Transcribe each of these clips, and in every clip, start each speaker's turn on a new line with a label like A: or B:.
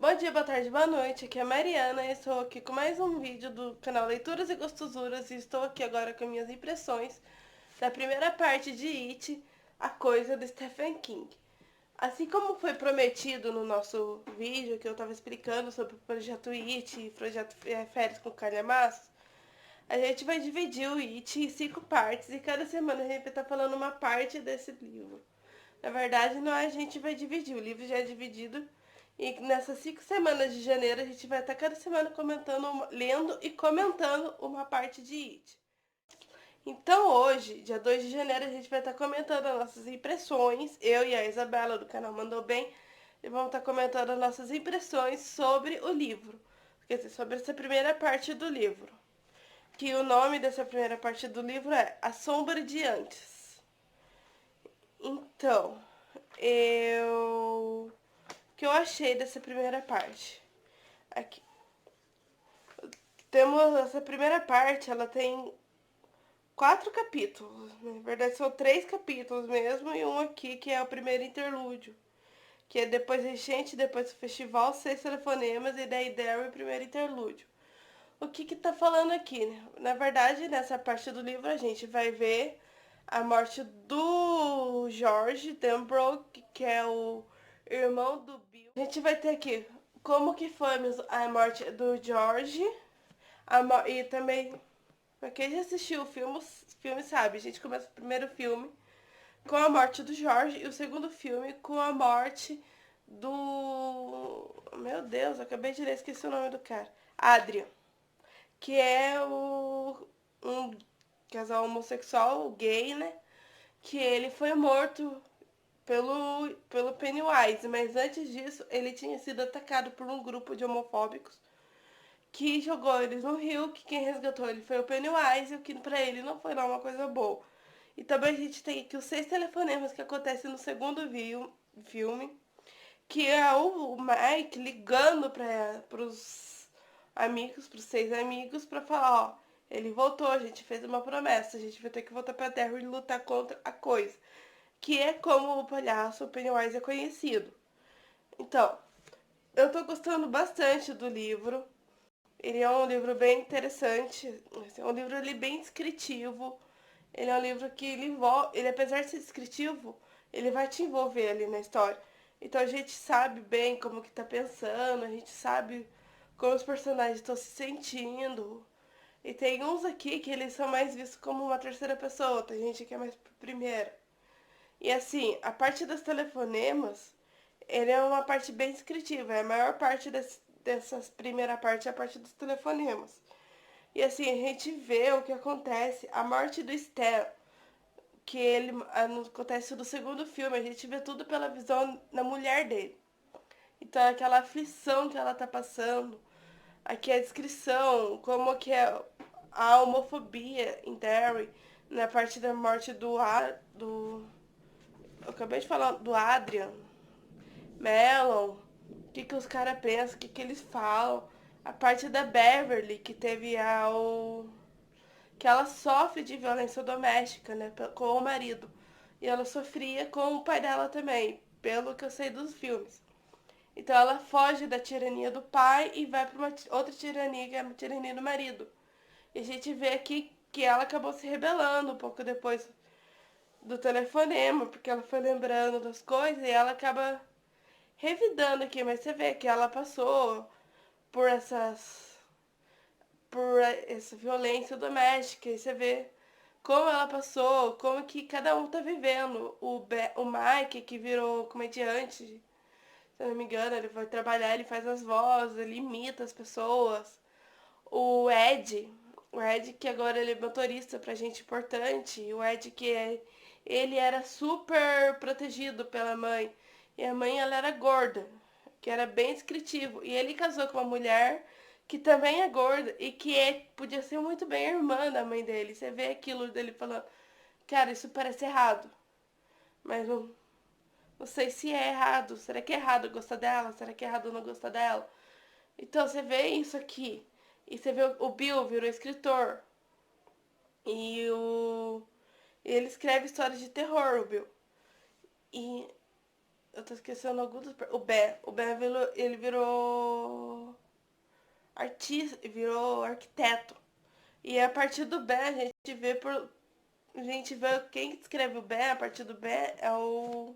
A: Bom dia, boa tarde, boa noite. Aqui é a Mariana e estou aqui com mais um vídeo do canal Leituras e Gostosuras e estou aqui agora com minhas impressões da primeira parte de It, A Coisa do Stephen King. Assim como foi prometido no nosso vídeo que eu estava explicando sobre o projeto It e projeto Férias com Calhamaços, a gente vai dividir o It em 5 partes e cada semana a gente vai estar falando uma parte desse livro. Na verdade, não é a gente vai dividir, o livro já é dividido. E nessas 5 semanas de janeiro a gente vai estar cada semana comentando, lendo e comentando uma parte de It. Então hoje, dia 2 de janeiro, a gente vai estar comentando as nossas impressões. Eu e a Isabela do canal Mandou Bem e vamos estar comentando as nossas impressões sobre o livro. Quer dizer, sobre essa primeira parte do livro. Que o nome dessa primeira parte do livro é A Sombra de Antes. Então, o que eu achei dessa primeira parte? Aqui. Temos essa primeira parte, ela tem 4 capítulos. Na verdade, são 3 capítulos mesmo, e um aqui que é o primeiro interlúdio. Que é depois Enchente, depois o Festival, 6 telefonemas, e daí Derry, primeiro interlúdio. O que tá falando aqui, né? Na verdade, nessa parte do livro a gente vai ver a morte do George Denbrough, que é o irmão do Bill. A gente vai ter aqui como que foi a morte do George, e também, pra quem já assistiu o filme sabe, a gente começa o primeiro filme com a morte do George e o segundo filme com a morte do... Meu Deus, acabei de ler, esqueci o nome do cara. Adrian, que é um casal homossexual, gay, né? Que ele foi morto pelo Pennywise, mas antes disso ele tinha sido atacado por um grupo de homofóbicos que jogou eles no rio, que quem resgatou ele foi o Pennywise, e o que pra ele não foi lá uma coisa boa. E também a gente tem aqui os 6 telefonemas que acontecem no segundo filme, que é o Mike ligando para pros amigos, pros 6 amigos, pra falar, ó, ele voltou, a gente fez uma promessa, a gente vai ter que voltar pra Terra e lutar contra a coisa. Que é como o palhaço o Pennywise é conhecido. Então, eu tô gostando bastante do livro. Ele é um livro bem interessante, é um livro ali bem descritivo. Ele é um livro que ele apesar de ser descritivo, ele vai te envolver ali na história. Então a gente sabe bem como que tá pensando, a gente sabe como os personagens estão se sentindo. E tem uns aqui que eles são mais vistos como uma terceira pessoa, tem gente que é mais primeira. E assim, a parte dos telefonemas, ele é uma parte bem descritiva. A maior parte dessas primeira parte é a parte dos telefonemas. E assim, a gente vê o que acontece. A morte do Stan, que ele acontece do segundo filme, a gente vê tudo pela visão da mulher dele. Então aquela aflição que ela tá passando, aqui a descrição, como que é a homofobia em Derry, na parte da morte do eu acabei de falar do Adrian, Melon, o que os caras pensam, o que eles falam. A parte da Beverly, que teve que ela sofre de violência doméstica, né, com o marido. E ela sofria com o pai dela também, pelo que eu sei dos filmes. Então ela foge da tirania do pai e vai para uma outra tirania, que é a tirania do marido. E a gente vê aqui que ela acabou se rebelando um pouco depois do telefonema, porque ela foi lembrando das coisas e ela acaba revidando aqui, mas você vê que ela passou por essa violência doméstica, e você vê como ela passou, como que cada um tá vivendo. O Mike, que virou comediante, se eu não me engano, ele vai trabalhar, ele faz as vozes, ele imita as pessoas. O Ed, que agora ele é motorista pra gente importante, o Ed ele era super protegido pela mãe, e a mãe ela era gorda, que era bem descritivo, e ele casou com uma mulher que também é gorda e que podia ser muito bem a irmã da mãe dele. Você vê aquilo dele falando, cara, isso parece errado, mas não sei se é errado. Será que é errado gostar dela? Será que é errado não gostar dela? Então você vê isso aqui. E você vê o Bill virou escritor. E ele escreve histórias de terror, o Bill. E Eu tô esquecendo alguns dos... O Ben. O Ben virou, ele virou artista, virou arquiteto. E a partir do Ben a gente vê por... A gente vê quem escreve o Ben, a partir do Ben, é o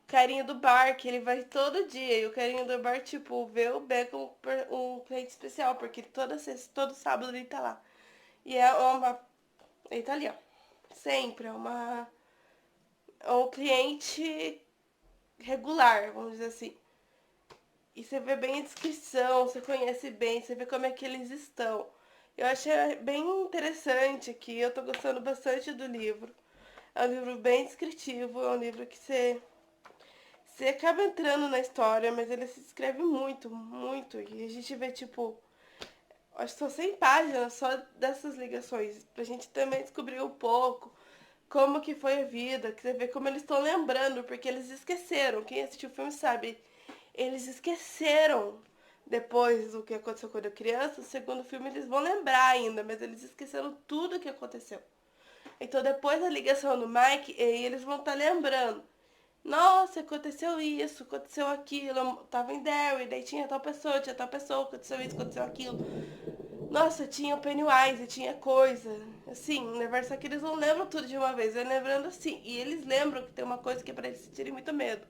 A: carinha do bar, que ele vai todo dia. E o carinha do bar, tipo, vê o Ben como um cliente especial, porque toda sexta, todo sábado ele tá lá. E é uma... Ele tá ali, ó. Sempre. É um cliente regular, vamos dizer assim. E você vê bem a descrição, você conhece bem, você vê como é que eles estão. Eu achei bem interessante aqui, eu tô gostando bastante do livro. É um livro bem descritivo, é um livro que você acaba entrando na história, mas ele se escreve muito, muito. E a gente vê, tipo, acho que são 100 páginas só dessas ligações, pra gente também descobrir um pouco como que foi a vida, que você vê como eles estão lembrando, porque eles esqueceram. Quem assistiu o filme sabe, eles esqueceram depois do que aconteceu quando eu criança. O segundo filme eles vão lembrar ainda, mas eles esqueceram tudo o que aconteceu. Então depois da ligação do Mike, eles vão estar lembrando. Nossa, aconteceu isso, aconteceu aquilo, eu tava em Derry, daí tinha tal pessoa, aconteceu isso, aconteceu aquilo. Nossa, tinha o Pennywise, tinha coisa. Assim, né? Só que eles não lembram tudo de uma vez, eles lembrando assim. E eles lembram que tem uma coisa que é pra eles sentirem muito medo.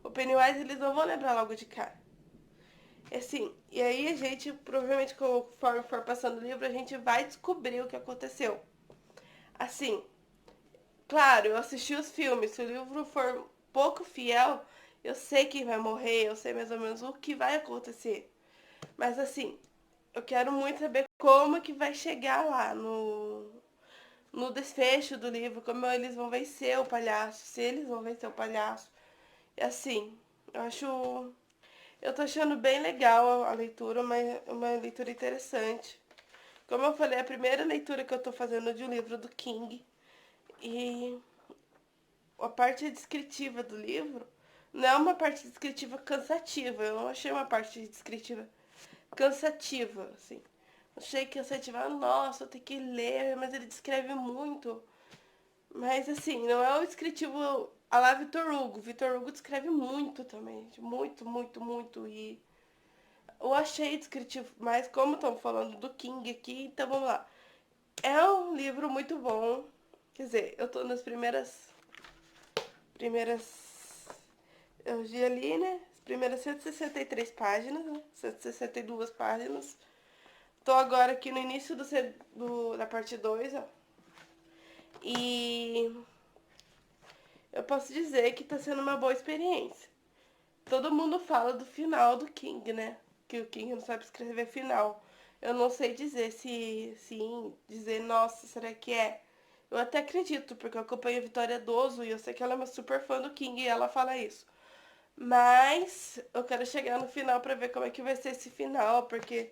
A: O Pennywise eles não vão lembrar logo de cara. Assim, e aí a gente, provavelmente, conforme for passando o livro, a gente vai descobrir o que aconteceu. Assim, claro, eu assisti os filmes, se o livro for pouco fiel, eu sei quem vai morrer, eu sei mais ou menos o que vai acontecer. Mas assim, eu quero muito saber como que vai chegar lá no desfecho do livro, como eles vão vencer o palhaço, se eles vão vencer o palhaço. E assim, eu acho. Eu tô achando bem legal a leitura, uma leitura interessante. Como eu falei, é a primeira leitura que eu tô fazendo de um livro do King. E a parte descritiva do livro não é uma parte descritiva cansativa. Eu não achei uma parte descritiva cansativa, assim. Achei cansativa, nossa, eu tenho que ler, mas ele descreve muito. Mas assim, não é o descritivo a lá Vitor Hugo. Vitor Hugo descreve muito também. Muito, muito, muito. E eu achei descritivo, mas como estamos falando do King aqui, então vamos lá. É um livro muito bom. Quer dizer, eu tô nas primeiras. Eu vi ali, né? As primeiras 163 páginas, né? 162 páginas. Tô agora aqui no início da parte 2, ó. E eu posso dizer que tá sendo uma boa experiência. Todo mundo fala do final do King, né? Que o King não sabe escrever final. Eu não sei dizer se sim, dizer, nossa, será que é? Eu até acredito, porque eu acompanho a Vitória Doso e eu sei que ela é uma super fã do King e ela fala isso. Mas eu quero chegar no final pra ver como é que vai ser esse final, porque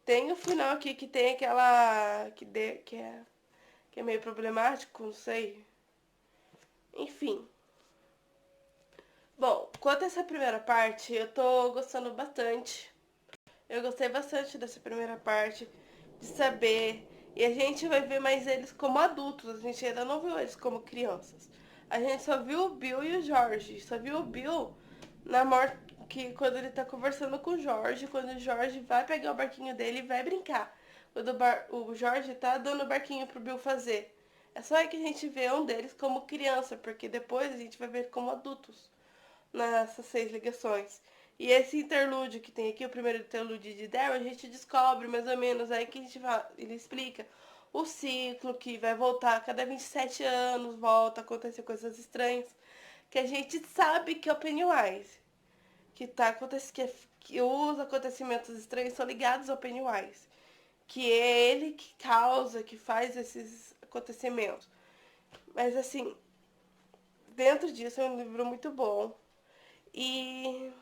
A: tem o final aqui que tem aquela que é meio problemático, não sei. Enfim. Bom, quanto a essa primeira parte, eu tô gostando bastante. Eu gostei bastante dessa primeira parte, de saber. E a gente vai ver mais eles como adultos, a gente ainda não viu eles como crianças. A gente só viu o Bill e o Jorge. Só viu o Bill na morte, que quando ele tá conversando com o Jorge, quando o Jorge vai pegar o barquinho dele e vai brincar. Quando o Jorge tá dando o barquinho pro Bill fazer. É só aí que a gente vê um deles como criança, porque depois a gente vai ver como adultos nessas 6 ligações. E esse interlúdio que tem aqui, o primeiro interlúdio de Daryl, a gente descobre mais ou menos aí que a gente vai, ele explica o ciclo que vai voltar a cada 27 anos, volta a acontecer coisas estranhas, que a gente sabe que é o Pennywise, que tá acontecendo que os acontecimentos estranhos são ligados ao Pennywise, que é ele que causa, que faz esses acontecimentos. Mas assim, dentro disso é um livro muito bom. E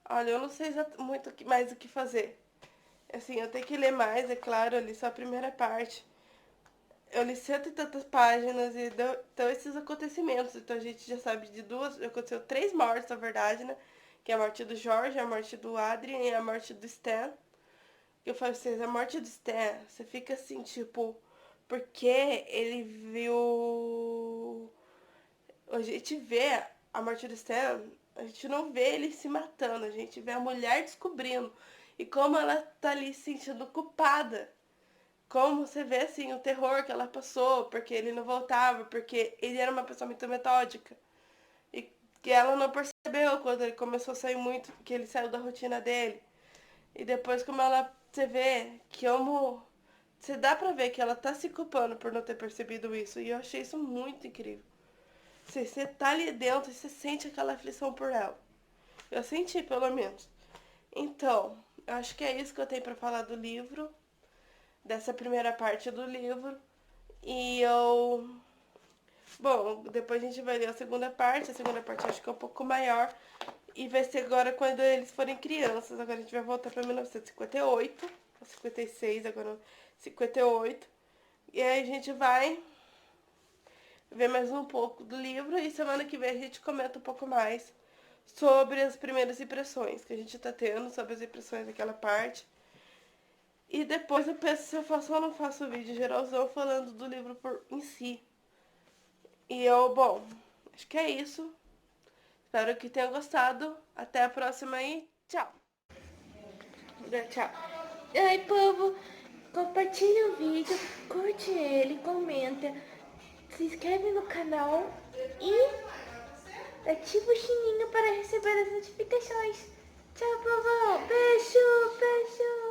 A: olha, eu não sei muito mais o que fazer. Assim, eu tenho que ler mais, é claro, eu li só a primeira parte. Eu li cento e tantas páginas e então esses acontecimentos. Então a gente já sabe de duas. Aconteceu 3 mortes, na verdade, né? Que é a morte do Jorge, a morte do Adrian e a morte do Stan. Eu falei pra vocês, a morte do Stan, você fica assim, tipo, porque ele viu. A gente vê a morte do Stan, a gente não vê ele se matando, a gente vê a mulher descobrindo. E como ela tá ali se sentindo culpada. Como você vê, assim, o terror que ela passou, porque ele não voltava, porque ele era uma pessoa muito metódica. E que ela não percebeu quando ele começou a sair muito, que ele saiu da rotina dele. E depois como ela, você vê que como... Você dá pra ver que ela tá se culpando por não ter percebido isso. E eu achei isso muito incrível. Você tá ali dentro e você sente aquela aflição por ela. Eu senti, pelo menos. Então, eu acho que é isso que eu tenho pra falar do livro. Dessa primeira parte do livro. E eu... Bom, depois a gente vai ler a segunda parte. A segunda parte eu acho que é um pouco maior. E vai ser agora quando eles forem crianças. Agora a gente vai voltar pra 1958. 56, agora 58. E aí a gente vai ver mais um pouco do livro. E semana que vem a gente comenta um pouco mais sobre as primeiras impressões que a gente tá tendo, sobre as impressões daquela parte. E depois eu penso se eu faço ou não faço o vídeo geralzão falando do livro em si. E eu, bom, acho que é isso. Espero que tenha gostado. Até a próxima e tchau. Tchau.
B: Oi, povo, compartilha o vídeo, curte ele, comenta, se inscreve no canal e ativa o sininho para receber as notificações. Tchau, povo. Beijo, beijo.